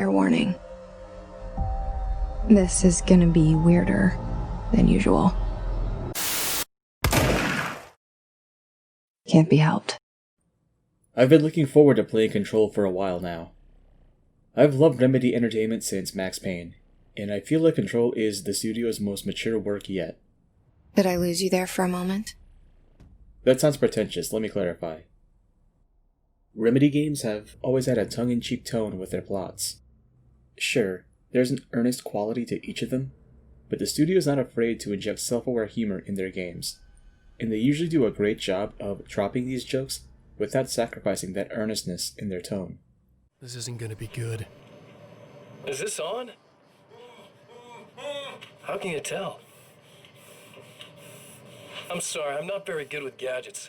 fair warning. This is gonna be weirder than usual. Can't be helped. I've been looking forward to playing Control for a while now. I've loved Remedy Entertainment since Max Payne, and I feel like Control is the studio's most mature work yet. Did I lose you there for a moment? That sounds pretentious, let me clarify. Remedy games have always had a tongue-in-cheek tone with their plots. Sure, there's an earnest quality to each of them, but the studio's not afraid to inject self-aware humor in their games, and they usually do a great job of dropping these jokes without sacrificing that earnestness in their tone. This isn't gonna be good. Is this on? How can you tell? I'm sorry, I'm not very good with gadgets.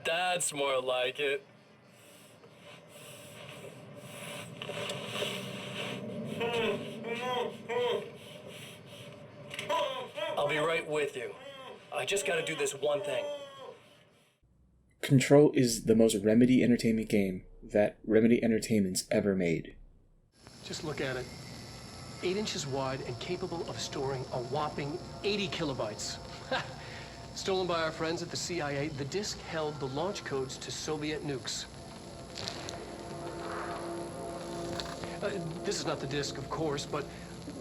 That's more like it. I'll be right with you. I just gotta do this one thing. Control is the most Remedy Entertainment game that Remedy Entertainment's ever made. Just look at it. 8 inches wide and capable of storing a whopping 80 kilobytes. Stolen by our friends at the CIA, the disk held the launch codes to Soviet nukes. This is not the disk, of course, but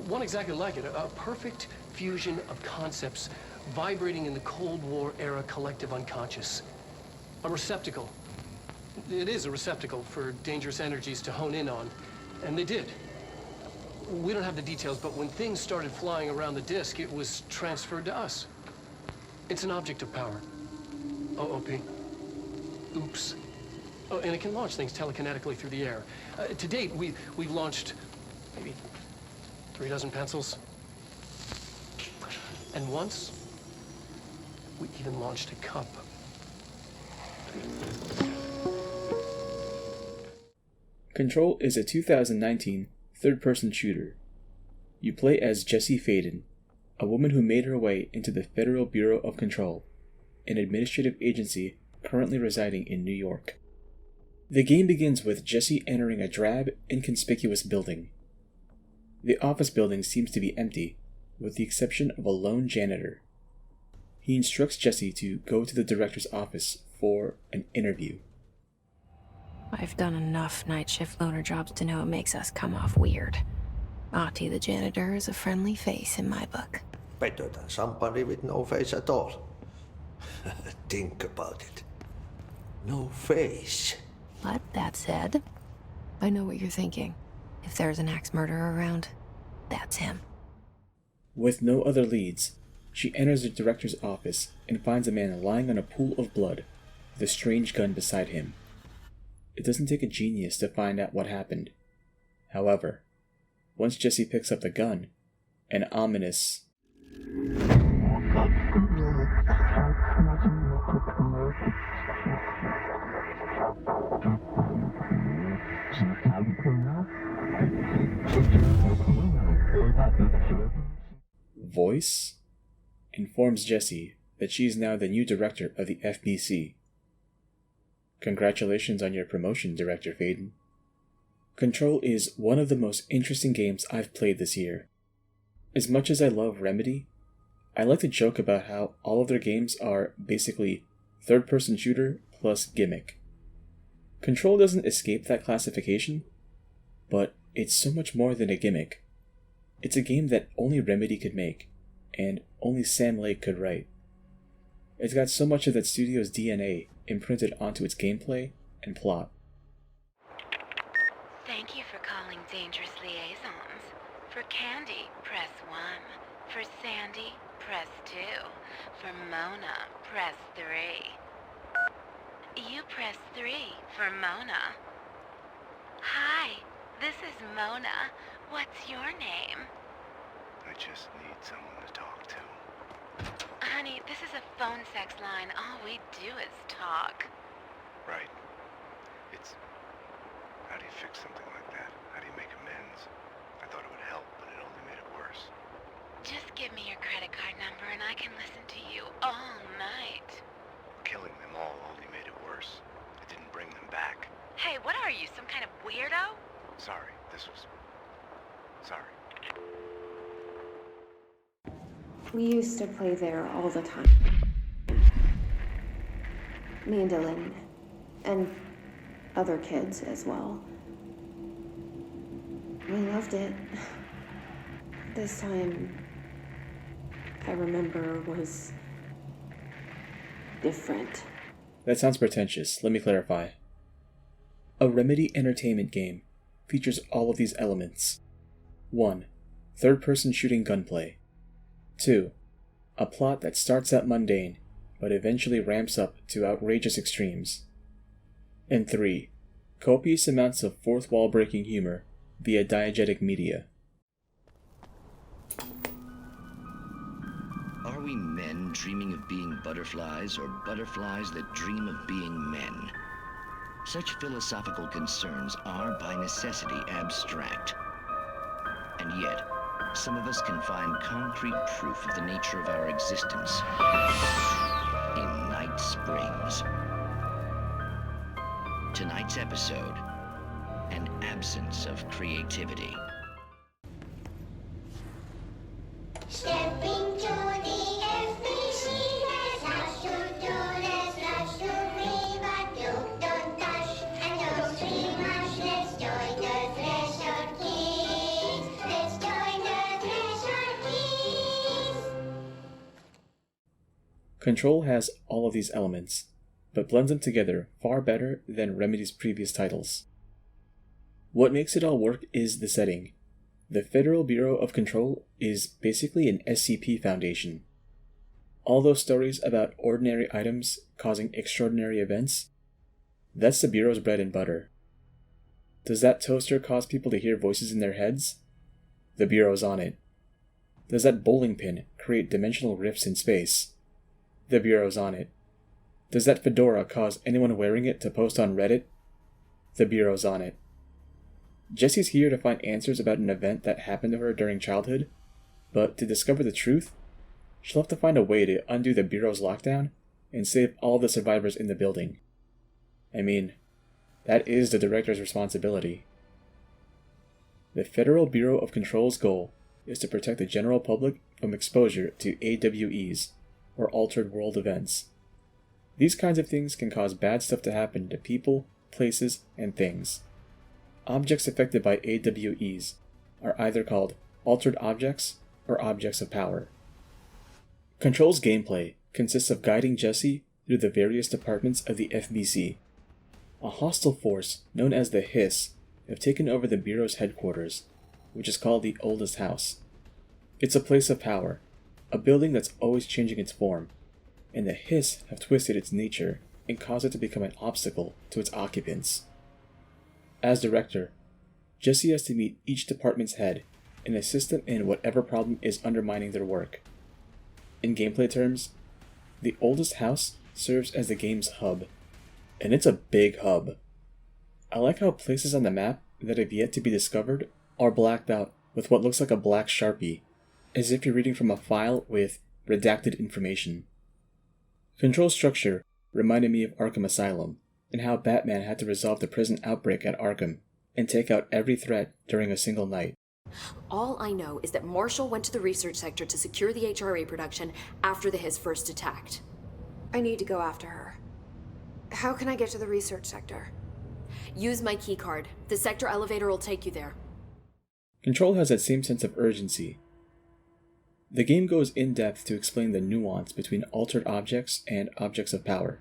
one exactly like it. A perfect fusion of concepts vibrating in the Cold War era collective unconscious. A receptacle. It is a receptacle for dangerous energies to hone in on, and they did. We don't have the details, but when things started flying around the disk, it was transferred to us. It's an object of power. OOP. Oops. Oh, and it can launch things telekinetically through the air. To date, we've launched maybe 3 dozen pencils. And once, we even launched a cup. Control is a 2019 third-person shooter. You play as Jessie Faden, a woman who made her way into the Federal Bureau of Control, an administrative agency currently residing in New York. The game begins with Jessie entering a drab, inconspicuous building. The office building seems to be empty, with the exception of a lone janitor. He instructs Jessie to go to the director's office for an interview. I've done enough night shift loner jobs to know it makes us come off weird. Ahti the janitor is a friendly face in my book. Better than somebody with no face at all. Think about it. No face. But that said, I know what you're thinking. If there's an axe murderer around, that's him. With no other leads, she enters the director's office and finds a man lying on a pool of blood, with a strange gun beside him. It doesn't take a genius to find out what happened. However, once Jessie picks up the gun, an ominous voice informs Jessie that she is now the new director of the FBC. Congratulations on your promotion, Director Faden. Control is one of the most interesting games I've played this year. As much as I love Remedy, I like to joke about how all of their games are basically third-person shooter plus gimmick. Control doesn't escape that classification, but it's so much more than a gimmick. It's a game that only Remedy could make, and only Sam Lake could write. It's got so much of that studio's DNA imprinted onto its gameplay and plot. Thank you for calling Dangerous Liaisons. For Candy, press 1. For Sandy, press 2. For Mona, press 3. You press 3 for Mona. Hi, this is Mona. What's your name? I just need someone to talk to. Honey, this is a phone sex line. All we do is talk. Right. How do you fix something like that? How do you make amends? I thought it would help, but it only made it worse. Just give me your credit card number and I can listen to you all night. killing them all only made it worse. It didn't bring them back. Hey, what are you, some kind of weirdo? Sorry, Sorry. We used to play there all the time. Me and Dylan, and other kids as well. We loved it. This time, I remember, was different. That sounds pretentious. Let me clarify. A Remedy entertainment game features all of these elements. 1. Third-person shooting gunplay. 2. A plot that starts out mundane, but eventually ramps up to outrageous extremes. And 3. Copious amounts of fourth-wall-breaking humor via diegetic media. Are we men dreaming of being butterflies, or butterflies that dream of being men? Such philosophical concerns are by necessity abstract. And yet, some of us can find concrete proof of the nature of our existence in Night Springs. Tonight's episode, an absence of creativity. Stepping to the FBC, there's lots to do, there's lots to read, but don't touch and don't scream much. Let's join the Threshold Kids. Let's join the Threshold Kids. Control has all of these elements, but blends them together far better than Remedy's previous titles. What makes it all work is the setting. The Federal Bureau of Control is basically an SCP Foundation. All those stories about ordinary items causing extraordinary events, that's the Bureau's bread and butter. Does that toaster cause people to hear voices in their heads? The Bureau's on it. Does that bowling pin create dimensional rifts in space? The Bureau's on it. Does that fedora cause anyone wearing it to post on Reddit? The Bureau's on it. Jessie's here to find answers about an event that happened to her during childhood, but to discover the truth, she'll have to find a way to undo the Bureau's lockdown and save all the survivors in the building. I mean, that is the director's responsibility. The Federal Bureau of Control's goal is to protect the general public from exposure to AWEs, or Altered World Events. These kinds of things can cause bad stuff to happen to people, places, and things. Objects affected by AWEs are either called altered objects or objects of power. Control's gameplay consists of guiding Jessie through the various departments of the FBC. A hostile force known as the Hiss have taken over the Bureau's headquarters, which is called the Oldest House. It's a place of power, a building that's always changing its form, and the Hiss have twisted its nature and caused it to become an obstacle to its occupants. As director, Jessie has to meet each department's head and assist them in whatever problem is undermining their work. In gameplay terms, the Oldest House serves as the game's hub, and it's a big hub. I like how places on the map that have yet to be discovered are blacked out with what looks like a black Sharpie, as if you're reading from a file with redacted information. Control structure reminded me of Arkham Asylum, and how Batman had to resolve the prison outbreak at Arkham and take out every threat during a single night. All I know is that Marshall went to the research sector to secure the HRA production after the Hiss first attacked. I need to go after her. How can I get to the research sector? Use my keycard. The sector elevator will take you there. Control has that same sense of urgency. The game goes in depth to explain the nuance between altered objects and objects of power.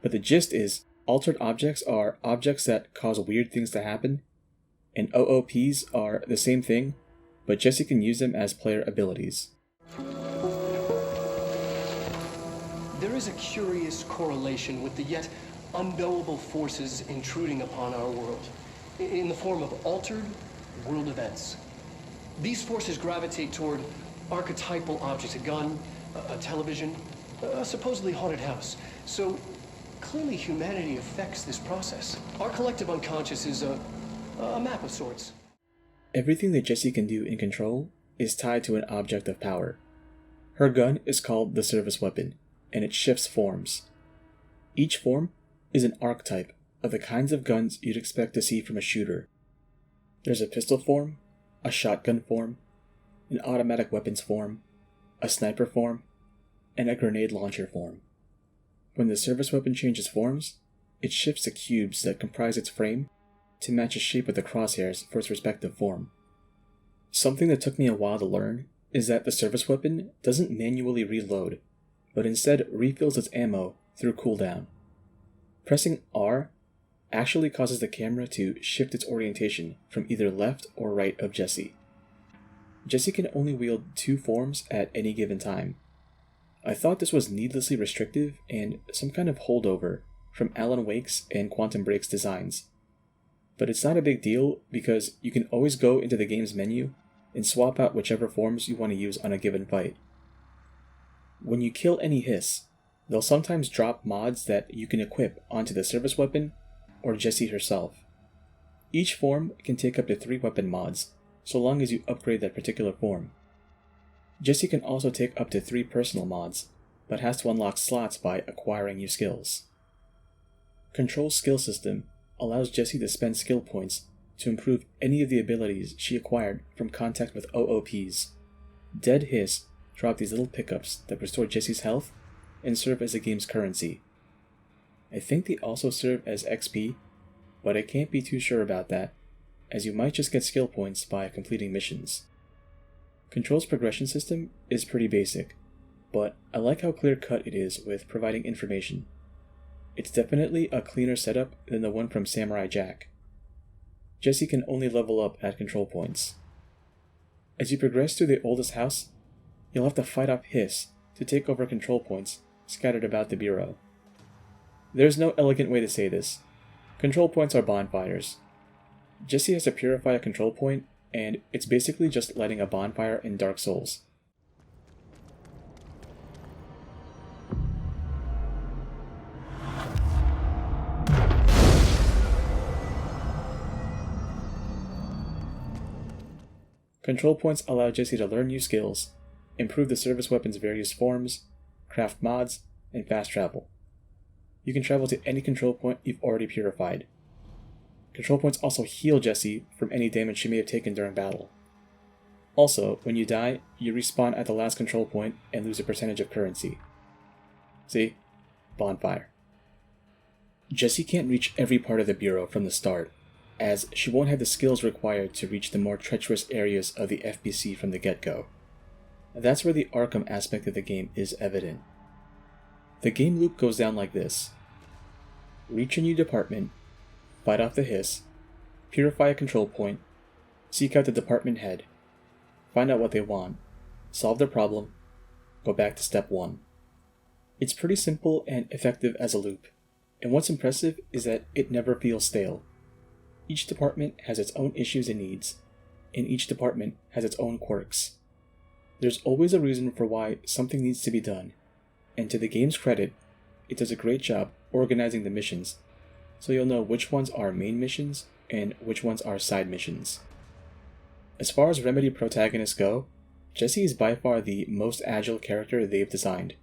But the gist is, altered objects are objects that cause weird things to happen, and OOPs are the same thing, but Jessie can use them as player abilities. There is a curious correlation with the yet unknowable forces intruding upon our world, in the form of altered world events. These forces gravitate toward archetypal objects, a gun, a television, a supposedly haunted house. So clearly humanity affects this process. Our collective unconscious is a map of sorts. Everything that Jessie can do in Control is tied to an object of power. Her gun is called the service weapon, and it shifts forms. Each form is an archetype of the kinds of guns you'd expect to see from a shooter. There's a pistol form, a shotgun form, an automatic weapons form, a sniper form, and a grenade launcher form. When the service weapon changes forms, it shifts the cubes that comprise its frame to match the shape of the crosshairs for its respective form. Something that took me a while to learn is that the service weapon doesn't manually reload, but instead refills its ammo through cooldown. Pressing R actually causes the camera to shift its orientation from either left or right of Jessie. Jessie can only wield 2 forms at any given time. I thought this was needlessly restrictive and some kind of holdover from Alan Wake's and Quantum Break's designs. But it's not a big deal because you can always go into the game's menu and swap out whichever forms you want to use on a given fight. When you kill any hiss, they'll sometimes drop mods that you can equip onto the service weapon or Jessie herself. Each form can take up to 3 weapon mods, so long as you upgrade that particular form. Jessie can also take up to 3 personal mods, but has to unlock slots by acquiring new skills. Control's skill system allows Jessie to spend skill points to improve any of the abilities she acquired from contact with OOPs. Dead Hiss drop these little pickups that restore Jessie's health and serve as the game's currency. I think they also serve as XP, but I can't be too sure about that, as you might just get skill points by completing missions. Control's progression system is pretty basic, but I like how clear-cut it is with providing information. It's definitely a cleaner setup than the one from Samurai Jack. Jessie can only level up at control points. As you progress through the oldest house, you'll have to fight off Hiss to take over control points scattered about the bureau. There's no elegant way to say this. Control points are bonfires. Jessie has to purify a control point, and it's basically just lighting a bonfire in Dark Souls. Control points allow Jessie to learn new skills, improve the service weapon's various forms, craft mods, and fast travel. You can travel to any control point you've already purified. Control points also heal Jessie from any damage she may have taken during battle. Also, when you die, you respawn at the last control point and lose a percentage of currency. See? Bonfire. Jessie can't reach every part of the bureau from the start, as she won't have the skills required to reach the more treacherous areas of the FBC from the get-go. That's where the Arkham aspect of the game is evident. The game loop goes down like this. Reach a new department, fight off the Hiss, purify a control point, seek out the department head, find out what they want, solve their problem, go back to step 1. It's pretty simple and effective as a loop, and what's impressive is that it never feels stale. Each department has its own issues and needs, and each department has its own quirks. There's always a reason for why something needs to be done, and to the game's credit, it does a great job organizing the missions, so you'll know which ones are main missions and which ones are side missions. As far as Remedy protagonists go, Jessie is by far the most agile character they've designed.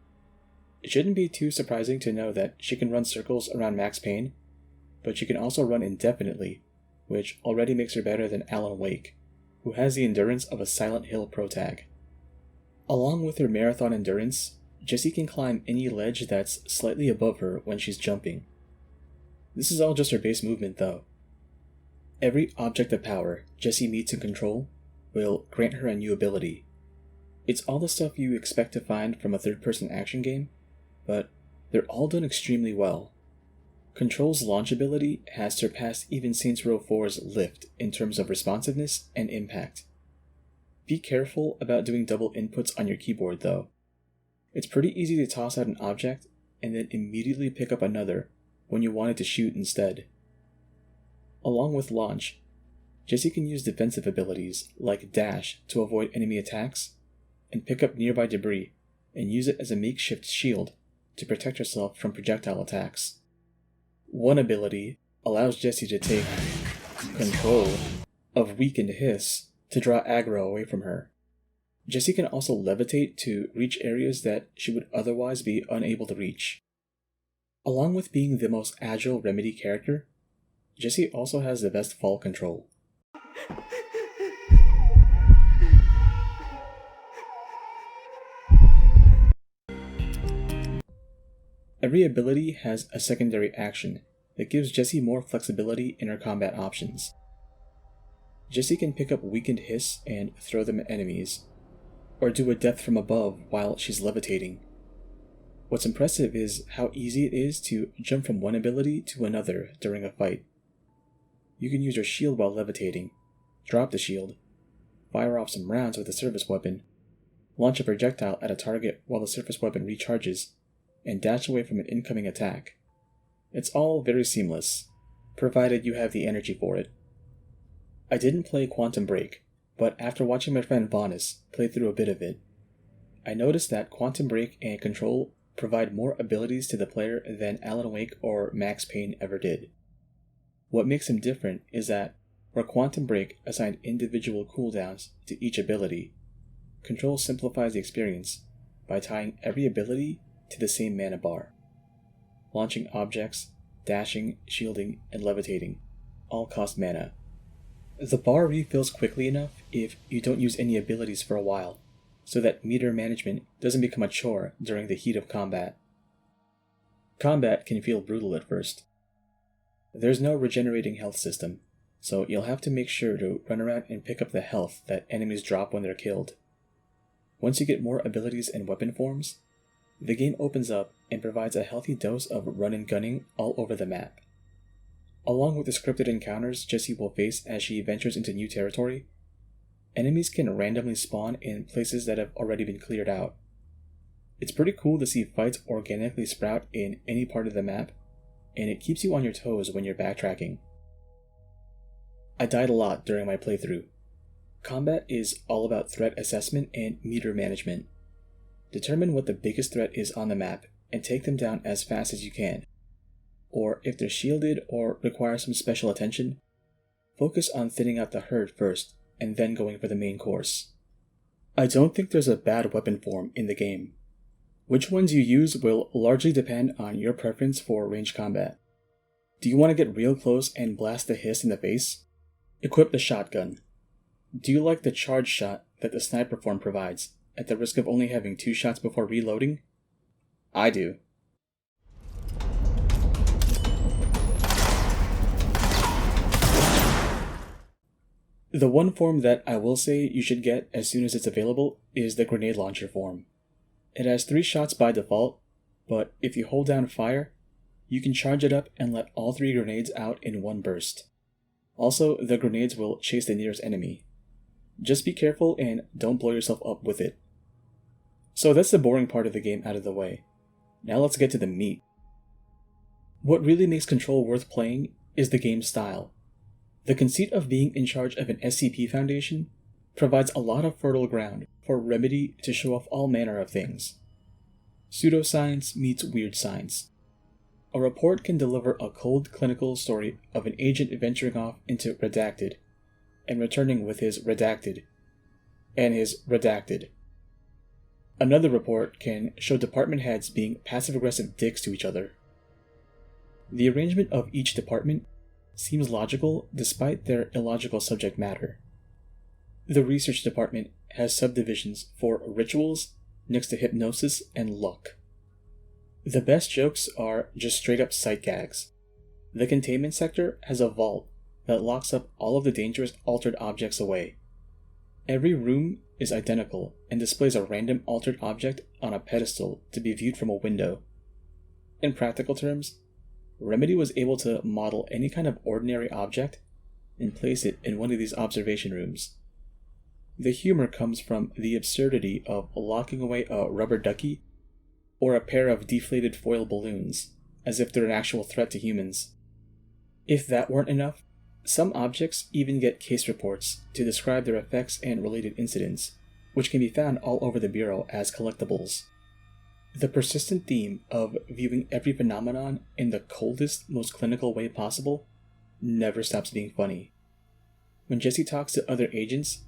It shouldn't be too surprising to know that she can run circles around Max Payne, but she can also run indefinitely, which already makes her better than Alan Wake, who has the endurance of a Silent Hill protag. Along with her marathon endurance, Jessie can climb any ledge that's slightly above her when she's jumping. This is all just her base movement though. Every object of power Jessie meets in Control will grant her a new ability. It's all the stuff you expect to find from a third-person action game, but they're all done extremely well. Control's launch ability has surpassed even Saints Row 4's Lift in terms of responsiveness and impact. Be careful about doing double inputs on your keyboard though. It's pretty easy to toss out an object and then immediately pick up another when you wanted to shoot instead. Along with launch, Jessie can use defensive abilities like dash to avoid enemy attacks, and pick up nearby debris and use it as a makeshift shield to protect herself from projectile attacks. One ability allows Jessie to take control of weakened Hiss to draw aggro away from her. Jessie can also levitate to reach areas that she would otherwise be unable to reach. Along with being the most agile Remedy character, Jesse also has the best fall control. Every ability has a secondary action that gives Jessie more flexibility in her combat options. Jessie can pick up weakened hiss and throw them at enemies, or do a death from above while she's levitating. What's impressive is how easy it is to jump from one ability to another during a fight. You can use your shield while levitating, drop the shield, fire off some rounds with a surface weapon, launch a projectile at a target while the surface weapon recharges, and dash away from an incoming attack. It's all very seamless, provided you have the energy for it. I didn't play Quantum Break, but after watching my friend Bonus play through a bit of it, I noticed that Quantum Break and Control provide more abilities to the player than Alan Wake or Max Payne ever did. What makes them different is that where Quantum Break assigned individual cooldowns to each ability, Control simplifies the experience by tying every ability to the same mana bar. Launching objects, dashing, shielding, and levitating all cost mana. The bar refills quickly enough if you don't use any abilities for a while, so that meter management doesn't become a chore during the heat of combat. Combat can feel brutal at first. There's no regenerating health system, so you'll have to make sure to run around and pick up the health that enemies drop when they're killed. Once you get more abilities and weapon forms, the game opens up and provides a healthy dose of run and gunning all over the map. Along with the scripted encounters Jessie will face as she ventures into new territory, enemies can randomly spawn in places that have already been cleared out. It's pretty cool to see fights organically sprout in any part of the map, and it keeps you on your toes when you're backtracking. I died a lot during my playthrough. Combat is all about threat assessment and meter management. Determine what the biggest threat is on the map and take them down as fast as you can. Or if they're shielded or require some special attention, focus on thinning out the herd first and then going for the main course. I don't think there's a bad weapon form in the game. Which ones you use will largely depend on your preference for ranged combat. Do you want to get real close and blast the hiss in the face? Equip the shotgun. Do you like the charge shot that the sniper form provides, at the risk of only having 2 shots before reloading? I do. The one form that I will say you should get as soon as it's available is the grenade launcher form. It has 3 shots by default, but if you hold down fire, you can charge it up and let all 3 grenades out in one burst. Also, the grenades will chase the nearest enemy. Just be careful and don't blow yourself up with it. So that's the boring part of the game out of the way. Now let's get to the meat. What really makes Control worth playing is the game's style. The conceit of being in charge of an SCP Foundation provides a lot of fertile ground for Remedy to show off all manner of things. Pseudoscience meets weird science. A report can deliver a cold clinical story of an agent venturing off into Redacted, and returning with his Redacted, and his Redacted. Another report can show department heads being passive-aggressive dicks to each other. The arrangement of each department seems logical despite their illogical subject matter. The research department has subdivisions for rituals next to hypnosis and luck. The best jokes are just straight-up sight gags. The containment sector has a vault that locks up all of the dangerous altered objects away. Every room is identical and displays a random altered object on a pedestal to be viewed from a window. In practical terms, Remedy was able to model any kind of ordinary object and place it in one of these observation rooms. The humor comes from the absurdity of locking away a rubber ducky or a pair of deflated foil balloons, as if they're an actual threat to humans. If that weren't enough, some objects even get case reports to describe their effects and related incidents, which can be found all over the Bureau as collectibles. The persistent theme of viewing every phenomenon in the coldest, most clinical way possible never stops being funny. When Jessie talks to other agents,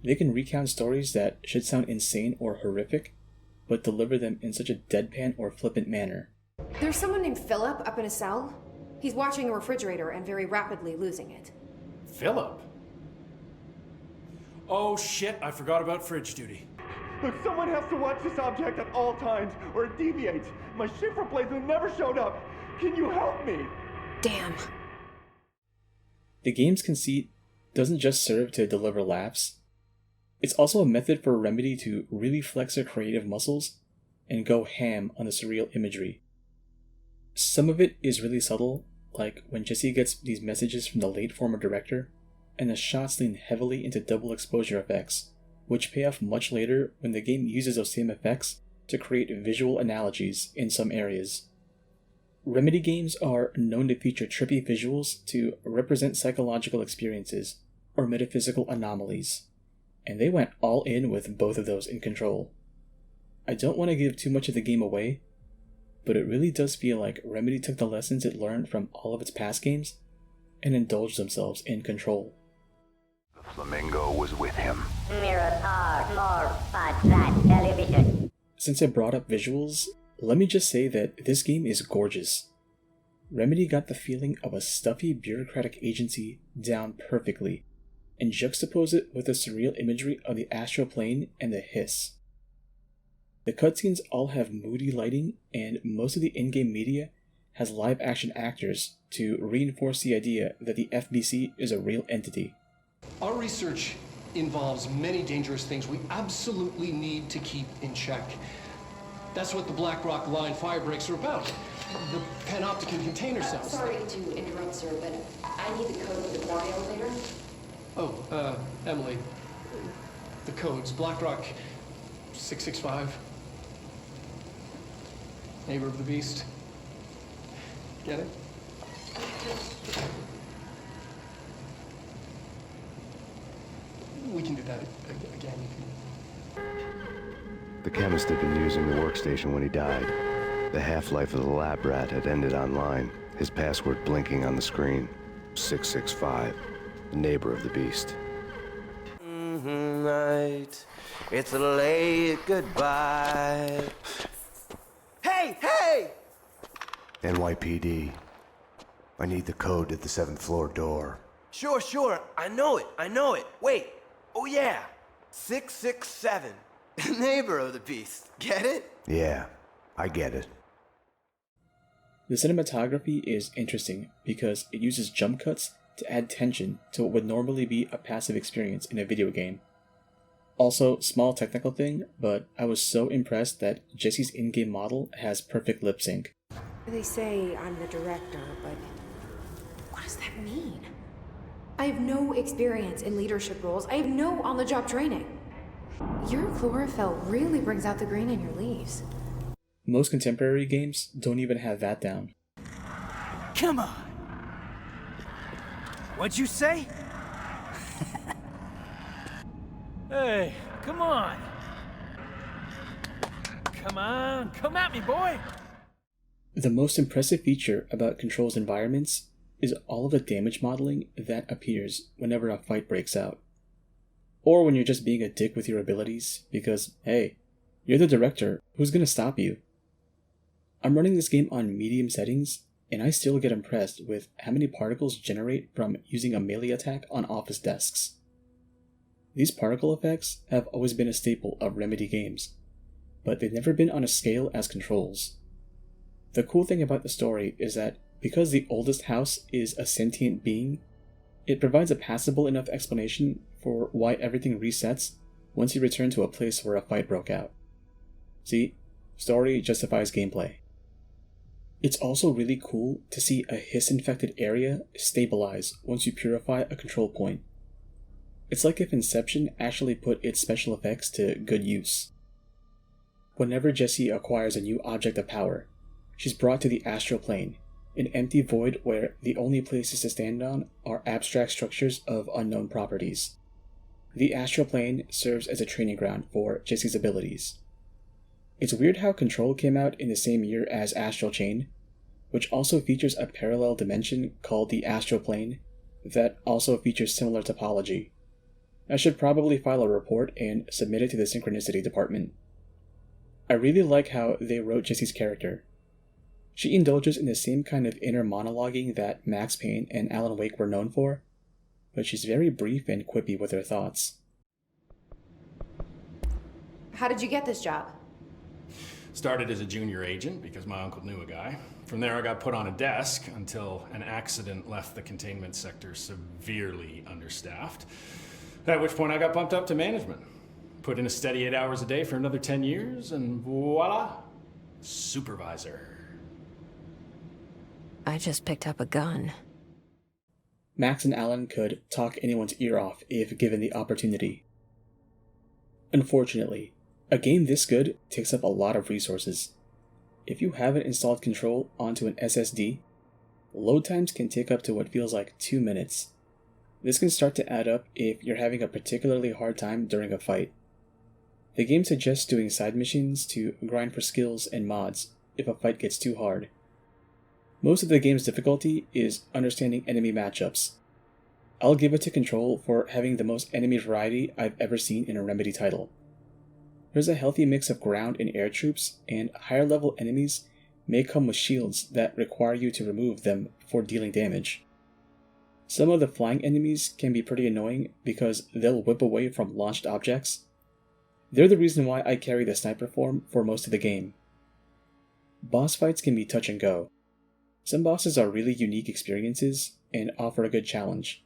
they can recount stories that should sound insane or horrific, but deliver them in such a deadpan or flippant manner There's someone named Philip up in a cell. He's watching a refrigerator and very rapidly losing it. Philip? Oh shit, I forgot about fridge duty. Look, someone has to watch this object at all times, or it deviates. My shift replacement never showed up. Can you help me? Damn. The game's conceit doesn't just serve to deliver laughs. It's also a method for Remedy to really flex their creative muscles and go ham on the surreal imagery. Some of it is really subtle, like when Jesse gets these messages from the late former director, and the shots lean heavily into double exposure effects, which pay off much later when the game uses those same effects to create visual analogies in some areas. Remedy games are known to feature trippy visuals to represent psychological experiences or metaphysical anomalies, and they went all in with both of those in Control. I don't want to give too much of the game away, but it really does feel like Remedy took the lessons it learned from all of its past games and indulged themselves in Control. The flamingo was with him. Since I brought up visuals, let me just say that this game is gorgeous. Remedy got the feeling of a stuffy bureaucratic agency down perfectly, and juxtaposed it with the surreal imagery of the astral plane and the hiss. The cutscenes all have moody lighting, and most of the in-game media has live-action actors to reinforce the idea that the FBC is a real entity. Our research involves many dangerous things we absolutely need to keep in check. That's what the Black Rock Line firebreaks are about. The panopticon container cells. Sorry to interrupt, sir, but I need the code for the quad elevator. Oh, Emily. The codes. Black Rock 665. Neighbor of the Beast. Get it? We can do that again. The chemist had been using the workstation when he died. The half-life of the lab rat had ended online, his password blinking on the screen. 665, the neighbor of the beast. Night, it's a late goodbye. Hey, hey! NYPD. I need the code to the 7th floor door. Sure, I know it. Wait, oh yeah, 667. Neighbor of the beast, get it? Yeah, I get it. The cinematography is interesting because it uses jump cuts to add tension to what would normally be a passive experience in a video game. Also, small technical thing, but I was so impressed that Jesse's in-game model has perfect lip sync. They say I'm the director, but what does that mean? I have no experience in leadership roles. I have no on-the-job training. Your chlorophyll really brings out the green in your leaves. Most contemporary games don't even have that down. Come on! What'd you say? Hey, come on! Come at me, boy! The most impressive feature about Control's environments is all of the damage modeling that appears whenever a fight breaks out. Or when you're just being a dick with your abilities, because, hey, you're the director, who's gonna stop you? I'm running this game on medium settings, and I still get impressed with how many particles generate from using a melee attack on office desks. These particle effects have always been a staple of Remedy games, but they've never been on a scale as Control's. The cool thing about the story is that because the oldest house is a sentient being, it provides a passable enough explanation for why everything resets once you return to a place where a fight broke out. See, story justifies gameplay. It's also really cool to see a hiss-infected area stabilize once you purify a control point. It's like if Inception actually put its special effects to good use. Whenever Jessie acquires a new object of power, she's brought to the astral plane, an empty void where the only places to stand on are abstract structures of unknown properties. The astral plane serves as a training ground for Jessie's abilities. It's weird how Control came out in the same year as Astral Chain, which also features a parallel dimension called the astral plane that also features similar topology. I should probably file a report and submit it to the synchronicity department. I really like how they wrote Jessie's character. She indulges in the same kind of inner monologuing that Max Payne and Alan Wake were known for, but she's very brief and quippy with her thoughts. How did you get this job? Started as a junior agent because my uncle knew a guy. From there, I got put on a desk until an accident left the containment sector severely understaffed. At which point I got bumped up to management. Put in a steady 8 hours a day for another 10 years, and voila, supervisor. I just picked up a gun. Max and Alan could talk anyone's ear off if given the opportunity. Unfortunately, a game this good takes up a lot of resources. If you haven't installed Control onto an SSD, load times can take up to what feels like 2 minutes. This can start to add up if you're having a particularly hard time during a fight. The game suggests doing side missions to grind for skills and mods if a fight gets too hard. Most of the game's difficulty is understanding enemy matchups. I'll give it to Control for having the most enemy variety I've ever seen in a Remedy title. There's a healthy mix of ground and air troops, and higher level enemies may come with shields that require you to remove them before dealing damage. Some of the flying enemies can be pretty annoying because they'll whip away from launched objects. They're the reason why I carry the sniper form for most of the game. Boss fights can be touch and go. Some bosses are really unique experiences and offer a good challenge.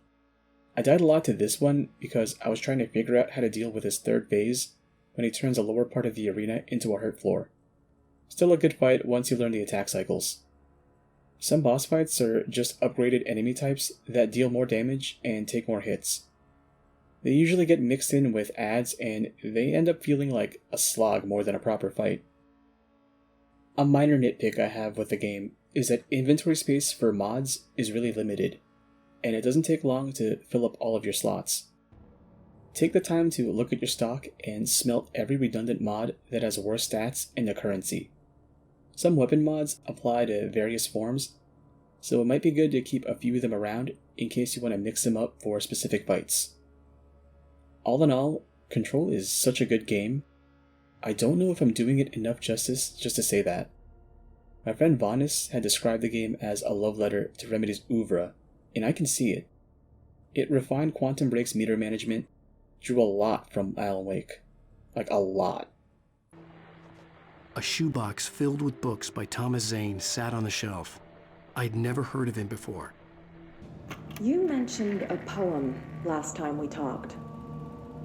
I died a lot to this one because I was trying to figure out how to deal with his third phase when he turns the lower part of the arena into a hurt floor. Still a good fight once you learn the attack cycles. Some boss fights are just upgraded enemy types that deal more damage and take more hits. They usually get mixed in with ads and they end up feeling like a slog more than a proper fight. A minor nitpick I have with the game is that inventory space for mods is really limited, and it doesn't take long to fill up all of your slots. Take the time to look at your stock and smelt every redundant mod that has worse stats and the currency. Some weapon mods apply to various forms, so it might be good to keep a few of them around in case you want to mix them up for specific fights. All in all, Control is such a good game. I don't know if I'm doing it enough justice just to say that. My friend Vanis had described the game as a love letter to Remedy's oeuvre, and I can see it. It refined Quantum Break's meter management, drew a lot from Alan Wake. Like, a lot. A shoebox filled with books by Thomas Zane sat on the shelf. I'd never heard of him before. You mentioned a poem last time we talked.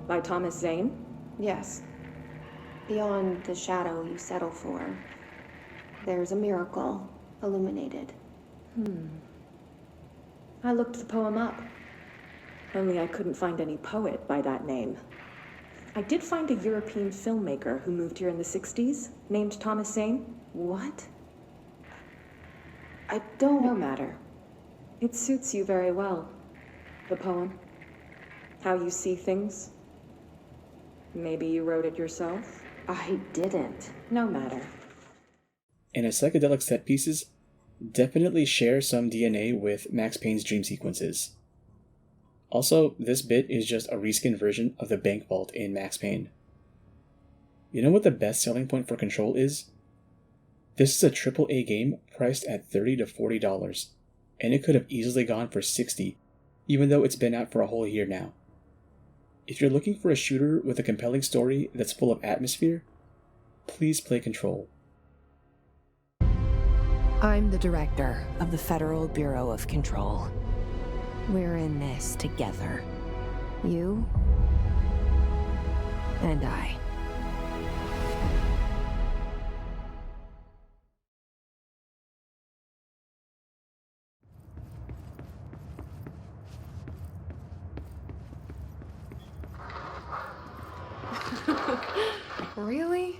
By Thomas Zane? Yes. Beyond the shadow you settle for, there's a miracle illuminated. I looked the poem up. Only I couldn't find any poet by that name. I did find a European filmmaker who moved here in the 60s, named Thomas Zane. What? No matter. It suits you very well. The poem. How you see things. Maybe you wrote it yourself? I didn't. No matter. And his psychedelic set pieces definitely share some DNA with Max Payne's dream sequences. Also, this bit is just a reskin version of the bank vault in Max Payne. You know what the best selling point for Control is? This is a AAA game priced at $30 to $40, and it could have easily gone for $60, even though it's been out for a whole year now. If you're looking for a shooter with a compelling story that's full of atmosphere, please play Control. I'm the director of the Federal Bureau of Control. We're in this together. You and I. Really?